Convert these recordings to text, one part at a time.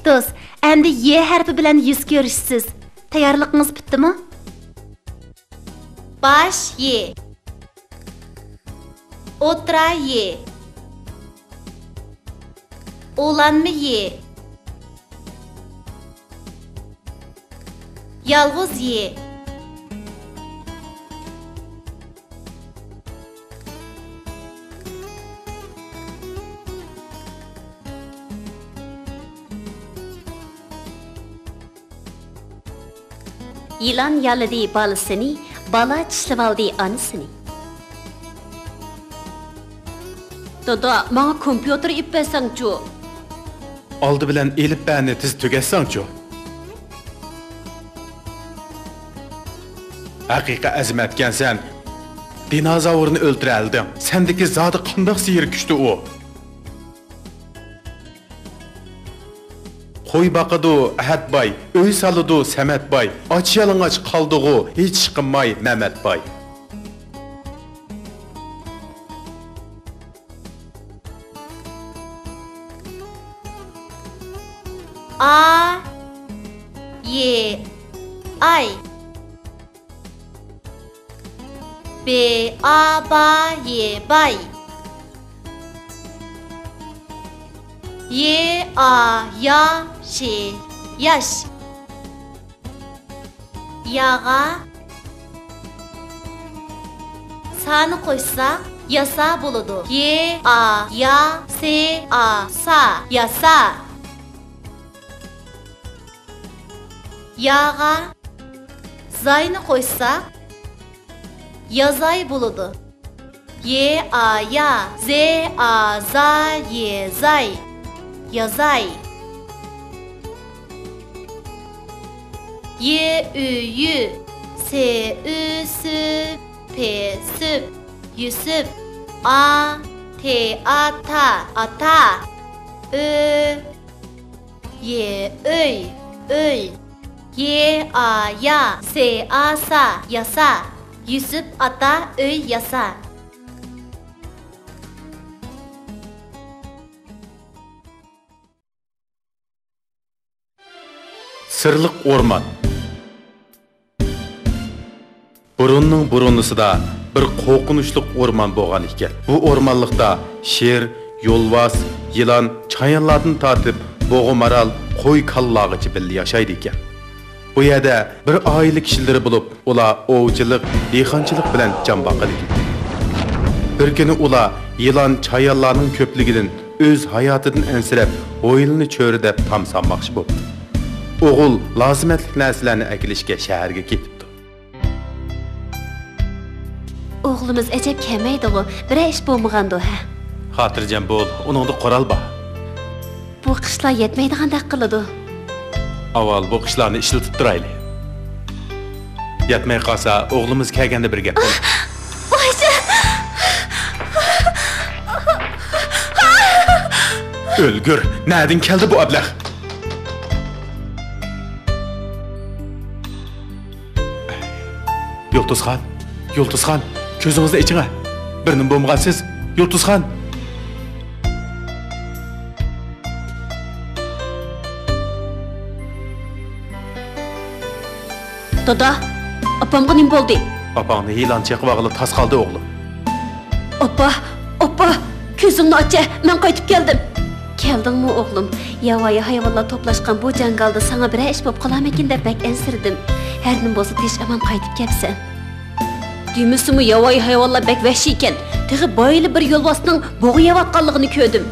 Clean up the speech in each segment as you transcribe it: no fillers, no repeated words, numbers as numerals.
do'st, endi Y harfi bilan yuz ko'rishsiz. Tayyorligingiz bitdimi? Baş Y. O'tira Y. Oğlanma Y. Yalğız Y. Yılan yaladı balısını, bala çişlivaldı anısını. Dada, bana kompüter ip versen-çu. Aldı bilen elip beni tiz tügetsen-çu. Haqiqa azimetken sen, dinozavurunu öldüreldin. Sendeki zadı qandaq sihir güçtü o. Qo'y baqıdı Ahad bay, öy salıdı Samet bay, aç yalıngaç qaldığı hiç çıkınmay Mehmet bay. A Y ay B A ba Y bay Y A ya şey yaş yağa sanı koysak yasa buludu Y A ya S A sa yasa yağa zayını koysak yazay buludu Y A ya Z A za Y zay yazay Y Ü yü S Ü sü P süp Yusuf A T A ta ata Ö Y öy öy Y A ya S A sa yasa Yusuf ata öy yasa Sırlık orman. Burunning burunusida bir qo'rqinchli orman bo'lgan ekan. Bu ormanlikda sher, yo'lbars, yılan, chayonlardan tortib bo'g'i-maral, qo'y kallag'ichi birga yashaydi ekan. Bu yerda bir oila kishilari bo'lib, ular ovchilik, dehqonchilik bilan jon boqadi. Bir kuni ular yılan, chayonlarning ko'pligidan o'z hayotidan ansirab, o'yilni cho'ridab tamsanmoqchi bo'ldi. Oğul lazimetlik narsalarni akilishga shaharga ketibdi. Oğlumuz ecep kelmaydi-ku, bir ish bo'lmagandu ha. Xotirjam bo'l, uningda qoral bor. Bu qishlar yetmaydigandek qiladi. Avval bu qishlarni ishlatib turaylik. Yetmay qolsa, o'g'limiz kelganda bir gap bo'l. Voycha! O'lgur, nereden keldi bu ablah? Yıldızxan, ko'zingizni iching'a. Birnim bo'lmagansiz, Yıldızxan. Dada, opamga nima bo'ldi? Opangni yılan chaqib og'ilib tas qoldi o'g'lim. Opa, ko'zingni ocha, men qaytib keldim. Keldingmi o'g'lim? Yovvoyi hayvonlar to'plashgan bu jangalda sana bir ish bo'lib qolarmikin deb bak ensirdim. Her nim bo'lsa tez aman qaytib kelsan. Düymüsümü yovvoyi hayvonlar bek vahshiy ekan. Tig'i boyli bir yo'lbosning bo'g'iyotganligini ko'rdim.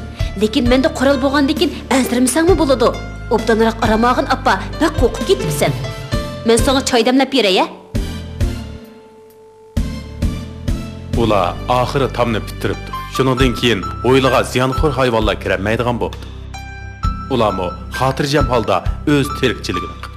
Lekin menda qoral bo'lgandan ansirmasangmi bo'ladi? Obdanroq aramag'in appa, bak qo'rqib ketibsan. Men sana choy damlab beray ya. Ular oxiri tamni bitiribdi. Shuningdan keyin o'yliga ziyonxo'r hayvonlar kirmaydigan bo'ldi. Ularmi xotirjam holda o'z tirikchiligini